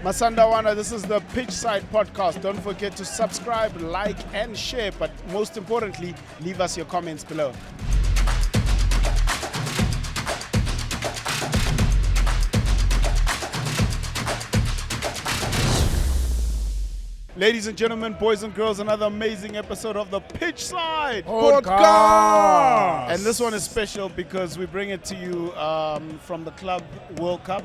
Masandawana, this is the Pitchside Podcast. Don't forget to subscribe, like, and share. But most importantly, leave us your comments below. Ladies and gentlemen, boys and girls, another amazing episode of the Pitchside Podcast. And this one is special because we bring it to you from the Club World Cup,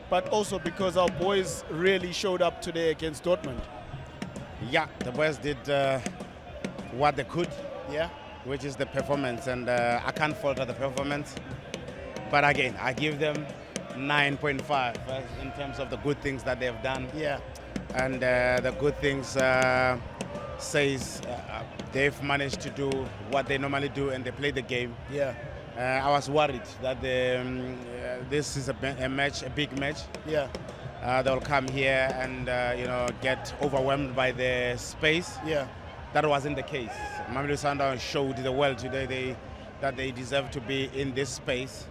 but also because our boys really showed up today against Dortmund. Yeah, the boys did what they could, Yeah, which is the performance, and I can't fault the performance. But again, I give them 9.5 in terms of the good things that they've done. yeah, And the good things says they've managed to do what they normally do, and they play the game. yeah, I was worried that this is a big match. yeah, They'll come here and get overwhelmed by the space. yeah. That wasn't the case. Mamelodi Sundowns showed the world today that they deserve to be in this space.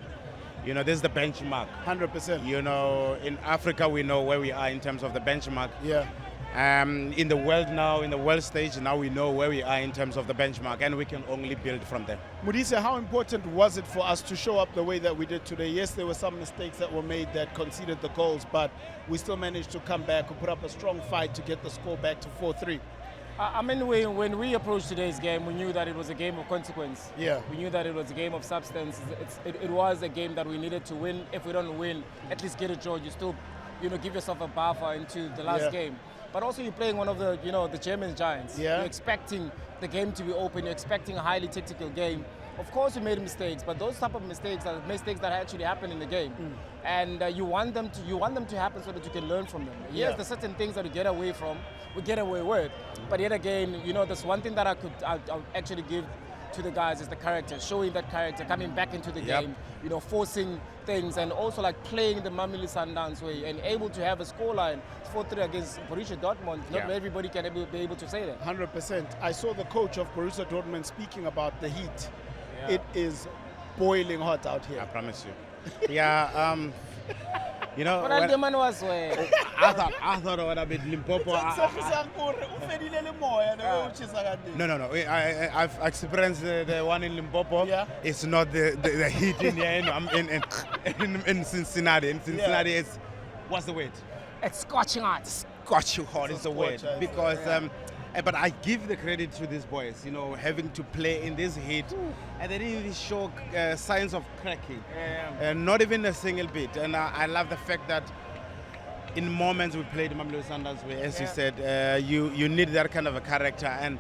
This is the benchmark. 100%. In Africa, we know where we are in terms of the benchmark. Yeah, In the world now, in the world stage, now we know where we are in terms of the benchmark, and we can only build from there. Modise, how important was it for us to show up the way that we did today? Yes, there were some mistakes that were made that conceded the goals, but we still managed to come back and put up a strong fight to get the score back to 4-3. When we approached today's game, we knew that it was a game of consequence. Yeah. We knew that it was a game of substance. It was a game that we needed to win. If we don't win, at least get a draw. You still, give yourself a buffer into the last game. But also you're playing one of the, the German giants. Yeah. You're expecting the game to be open. You're expecting a highly tactical game. Of course, we made mistakes, but those type of mistakes are mistakes that actually happen in the game, and you want them to happen so that you can learn from them. Yes, there's certain things that we get away with, but yet again, there's one thing that I'll actually give to the guys is the character, showing that character, coming back into the game, forcing things, and also like playing the Mamelodi Sundowns way, and able to have a scoreline 4-3 against Borussia Dortmund. Not everybody can be able to say that. 100%. I saw the coach of Borussia Dortmund speaking about the heat. Yeah. It is boiling hot out I here. promise you. Yeah, But when the man was way. I thought about a bit Limpopo. No. I've experienced the one in Limpopo. Yeah. It's not the heat in here. I'm in Cincinnati. In Cincinnati, it's what's the word? It's scorching hot. Scorching hot is the word, scorcher, because. But I give the credit to these boys, having to play in this heat, and they didn't even show signs of cracking, not even a single bit. And I love the fact that in moments we played Mamelodi Sundowns way, as you said, you need that kind of a character, and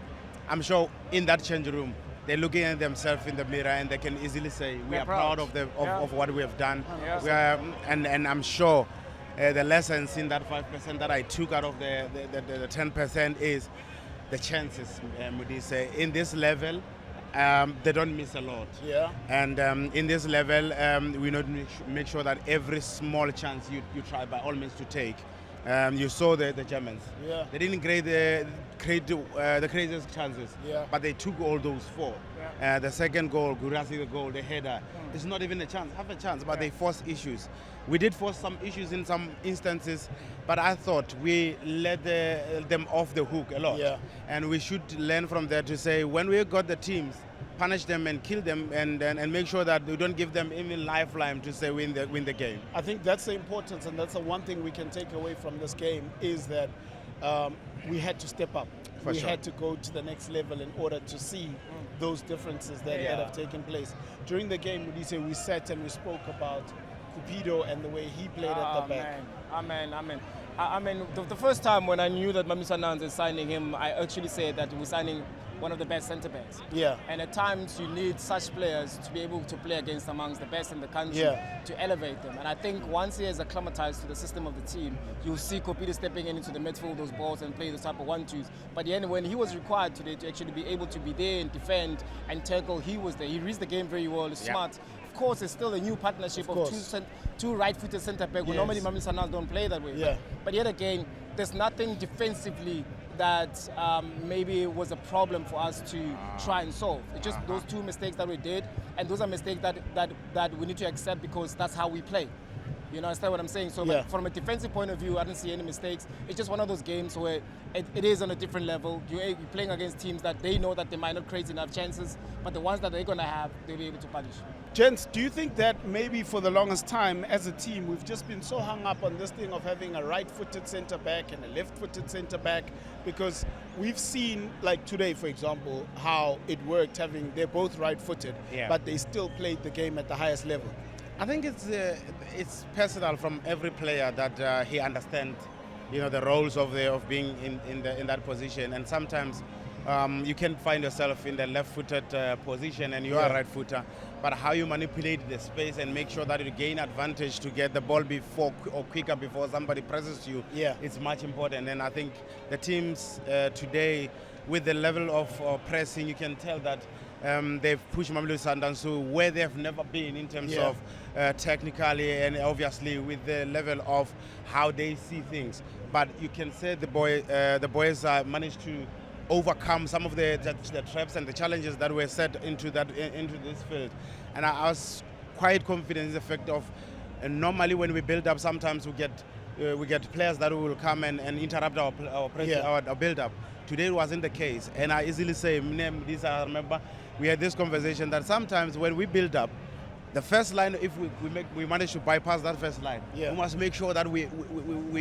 I'm sure in that change room they're looking at themselves in the mirror and they can easily say we are proud of what we have done. We are, and I'm sure the lessons in that 5% that I took out of the 10% is the chances, Modise. In this level, they don't miss a lot. Yeah. And in this level, we need to make sure that every small chance you try by all means to take. You saw the Germans. Yeah. They didn't create the craziest chances, but they took all those four. The second goal, Gurasi the goal, the header, it's not even a chance, half a chance, but they forced issues. We did force some issues in some instances, but I thought we let them off the hook a lot. Yeah. And we should learn from that to say, when we got the teams, punish them and kill them, and make sure that we don't give them even lifeline to say win the game. I think that's the importance, and that's the one thing we can take away from this game is that we had to step up. We had to go to the next level in order to see those differences that have taken place. During the game, Modise, we sat and we spoke about Cupido and the way he played at the back. Amen. The first time when I knew that Mamelodi Sundowns is signing him, I actually said that we're signing one of the best centre backs. Yeah. And at times you need such players to be able to play against amongst the best in the country to elevate them. And I think once he is acclimatized to the system of the team, you'll see Cupido stepping into the midfield, those balls, and play those type of 1-2s. But then when he was required today to actually be able to be there and defend and tackle, he was there. He reads the game very well. He's smart. Of course, it's still a new partnership of two right-footed centre-back. Yes. Normally, Mamelodi Sundowns don't play that way. Yeah. But yet again, there's nothing defensively that maybe was a problem for us to try and solve. It's just those two mistakes that we did, and those are mistakes that we need to accept because that's how we play. You understand what I'm saying? So but from a defensive point of view, I didn't see any mistakes. It's just one of those games where it is on a different level. You're playing against teams that they know that they might not create enough chances, but the ones that they're going to have, they'll be able to punish. Gents, do you think that maybe for the longest time as a team, we've just been so hung up on this thing of having a right-footed centre-back and a left-footed centre-back? Because we've seen, like today, for example, how it worked having, they're both right-footed, but they still played the game at the highest level. I think it's personal from every player that he understands, the roles of being in that position. And sometimes you can find yourself in the left-footed position and you are a right-footer. But how you manipulate the space and make sure that you gain advantage to get the ball before or quicker before somebody presses you, it's much important. And I think the teams today, with the level of pressing, you can tell that they've pushed Mamelodi Sundowns to where they've never been in terms of technically and obviously with the level of how they see things. But you can say the boys managed to overcome some of the traps and the challenges that were set into this field. And I was quite confident in the fact of normally when we build up, sometimes we get players that will come and interrupt our build up. Today it wasn't the case, and I easily say, I remember we had this conversation that sometimes when we build up, the first line, if we manage to bypass that first line, we must make sure that we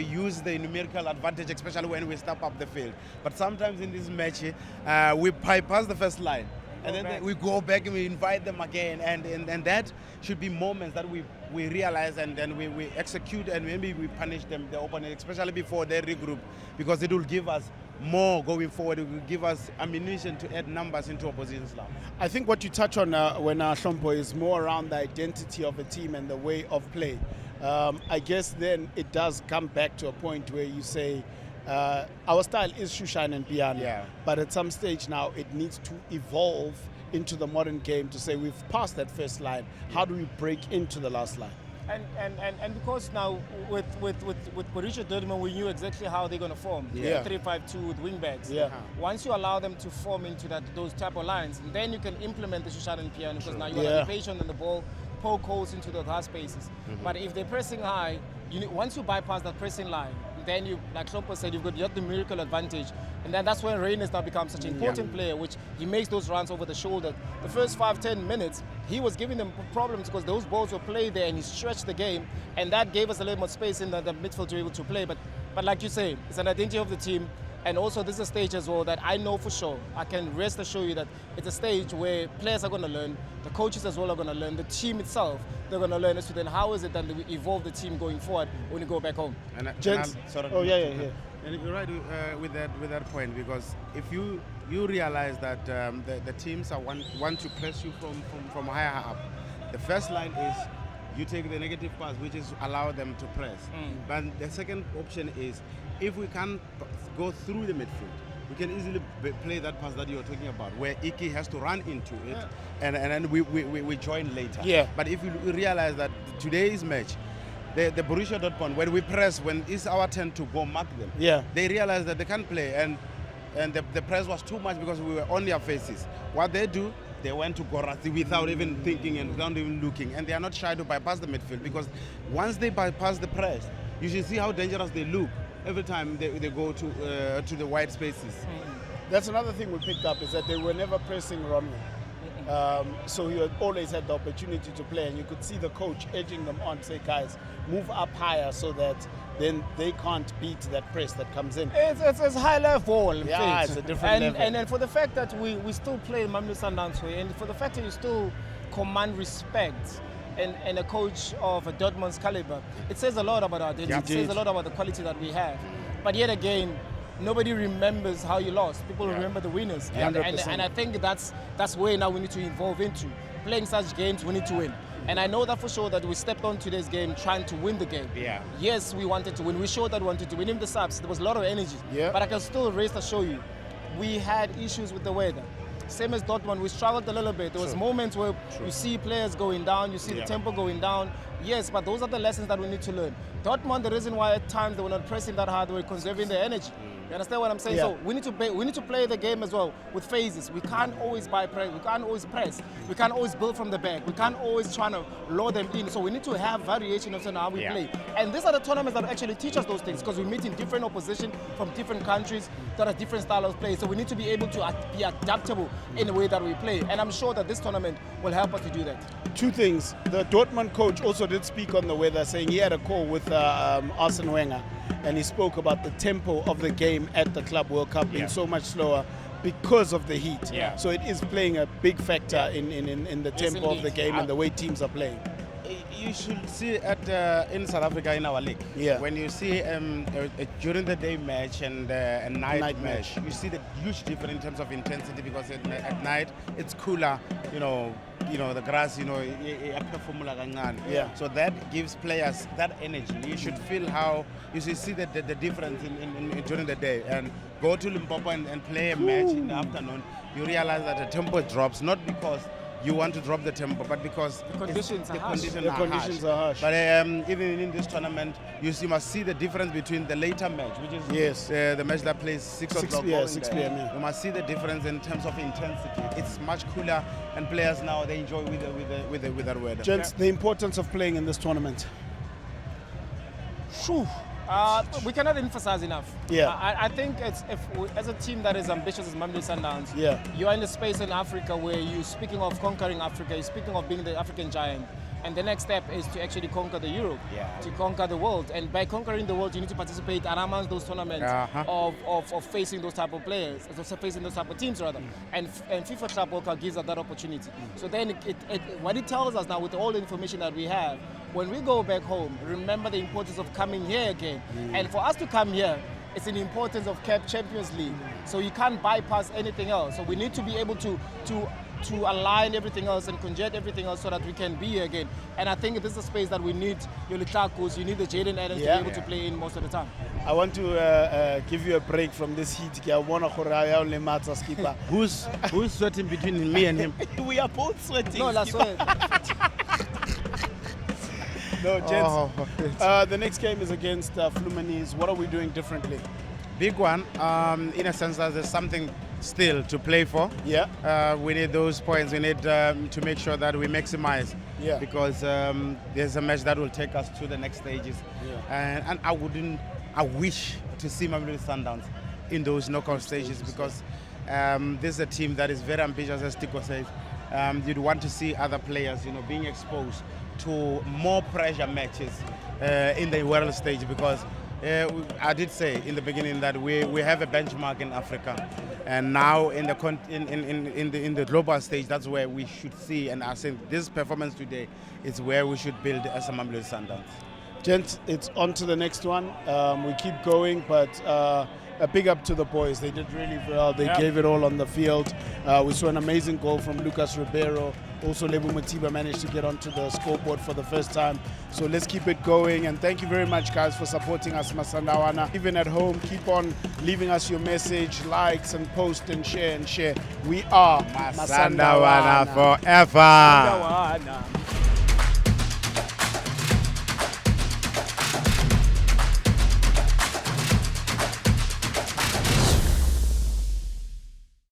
use the numerical advantage, especially when we step up the field. But sometimes in this match, we bypass the first line, and then we go back and we invite them again, and that should be moments that we realize and then we execute, and maybe we punish them, the opponent, especially before they regroup, because it will give us more going forward. It will give us ammunition to add numbers into opposition's line. I think what you touch on when Shompo is more around the identity of a team and the way of play. I guess then it does come back to a point where you say our style is Shushan and Piano, but at some stage now it needs to evolve into the modern game to say we've passed that first line. How do we break into the last line? And because now with Borussia Dortmund, we knew exactly how they're going to form. 3-5-2 with wingbacks. Once you allow them to form into those type of lines, then you can implement the Shushan and Piano, because now you want to be patient on the ball, poke holes into the glass spaces. But if they're pressing high, once you bypass that pressing line, then you, like Shompo said, you've got the numerical advantage. And then that's when Reines now becomes such an important player, which he makes those runs over the shoulder. The first 5-10 minutes, he was giving them problems because those balls were played there and he stretched the game. And that gave us a little more space in the midfield to be able to play. But like you say, it's an identity of the team. And also this is a stage as well that I know for sure, I can rest assure you that it's a stage where players are going to learn, the coaches as well are going to learn, the team itself, they're going to learn as to then how is it that we evolve the team going forward when you go back home. Gents, And you're right with that point, because if you realize that the teams want to press you from higher up, the first line is you take the negative pass, which is allow them to press. But the second option is if we can go through the midfield, we can easily play that pass that you're talking about, where Iki has to run into it, and then we join later. But if you realize that today's match, the Borussia Dortmund, when we press, when it's our turn to go mark them, they realize that they can't play, and the press was too much because we were on their faces. What they do, they went to Gorathi without even thinking and without even looking, and they are not shy to bypass the midfield, because once they bypass the press, you should see how dangerous they look every time they go to the wide spaces. That's another thing we picked up, is that they were never pressing Ronman. So he always had the opportunity to play, and you could see the coach edging them on, say, guys, move up higher so that then they can't beat that press that comes in. It's high level. It's a different level. And then for the fact that we still play Mamelodi Sundowns way, and for the fact that you still command respect and a coach of a Dortmund's caliber, it says a lot about our identity. It says a lot about the quality that we have. But yet again, nobody remembers how you lost. People remember the winners. And I think that's where now we need to evolve into. Playing such games, we need to win. And I know that for sure that we stepped on today's game trying to win the game. Yes, we wanted to win. We showed that we wanted to win. In the subs, there was a lot of energy. But I can still rest assure you, we had issues with the weather. Same as Dortmund, we struggled a little bit. There was moments where you see players going down, you see the tempo going down, Yes, but those are the lessons that we need to learn. Dortmund, the reason why at times they were not pressing that hard, they were conserving their energy. You understand what I'm saying? Yeah. So we need to play the game as well with phases. We can't always buy press. We can't always press. We can't always build from the back. We can't always try to lure them in. So we need to have variation of how we play. And these are the tournaments that actually teach us those things, because we meet in different opposition from different countries that are different style of play. So we need to be able to be adaptable in the way that we play. And I'm sure that this tournament will help us to do that. Two things. The Dortmund coach also did speak on the weather, saying he had a call with Arsene Wenger, and he spoke about the tempo of the game at the Club World Cup being so much slower because of the heat. Yeah. So it is playing a big factor in the tempo of the game and the way teams are playing. You should see in South Africa in our league. Yeah. When you see during the day match and a night match, you see the huge difference in terms of intensity, because at night it's cooler. The grass. Yeah. So that gives players that energy. You should feel how you should see the difference in during the day, and go to Limpopo and play a match in the afternoon. You realize that the tempo drops, not because you want to drop the tempo, but because the conditions are harsh. Conditions are harsh. But even in this tournament, you must see the difference between the later match, which is the match that plays 6 o'clock. 6 p.m. Yeah. You must see the difference in terms of intensity. It's much cooler, and players now they enjoy with that weather. Gents, the importance of playing in this tournament. We cannot emphasize enough. Yeah. I think as a team that is ambitious as Mamelodi Sundowns, Yeah. you are in the space in Africa where you're speaking of conquering Africa, you're speaking of being the African giant. And the next step is to actually conquer the Europe, to conquer the world. And by conquering the world, you need to participate around those tournaments of facing those type of players, facing those type of teams rather. And FIFA Club World Cup gives us that opportunity. So then what it tells us now, with all the information that we have, when we go back home, remember the importance of coming here again. And for us to come here, it's an importance of Champions League. So you can't bypass anything else. So we need to be able to align everything else and conjure everything else so that we can be here again. And I think this is a space that we need your Lukaku's, you need the Jaden Adams to be able to play in most of the time. I want to give you a break from this heat. Who's sweating between me and him? We are both sweating. No, that's right. No, gents. The next game is against Fluminense. What are we doing differently? Big one, in a sense that there's something still to play for. Yeah. We need those points. We need to make sure that we maximize. Yeah. Because there's a match that will take us to the next stages. Yeah. And I wish to see Mamelodi Sundowns in those knockout stages, because this is a team that is very ambitious, as Tiko says. You'd want to see other players, being exposed to more pressure matches in the world stage, because I did say in the beginning that we have a benchmark in Africa, and now in the global stage, that's where we should see. And I think this performance today is where we should build as a Mamelodi Sundowns. Gents, it's on to the next one. We keep going, but a big up to the boys. They did really well. They gave it all on the field. We saw an amazing goal from Lucas Ribeiro. Also, Lebu Matiba managed to get onto the scoreboard for the first time. So let's keep it going. And thank you very much, guys, for supporting us, Masandawana. Even at home, keep on leaving us your message, likes, and post and share. We are Masandawana forever. Masandawana.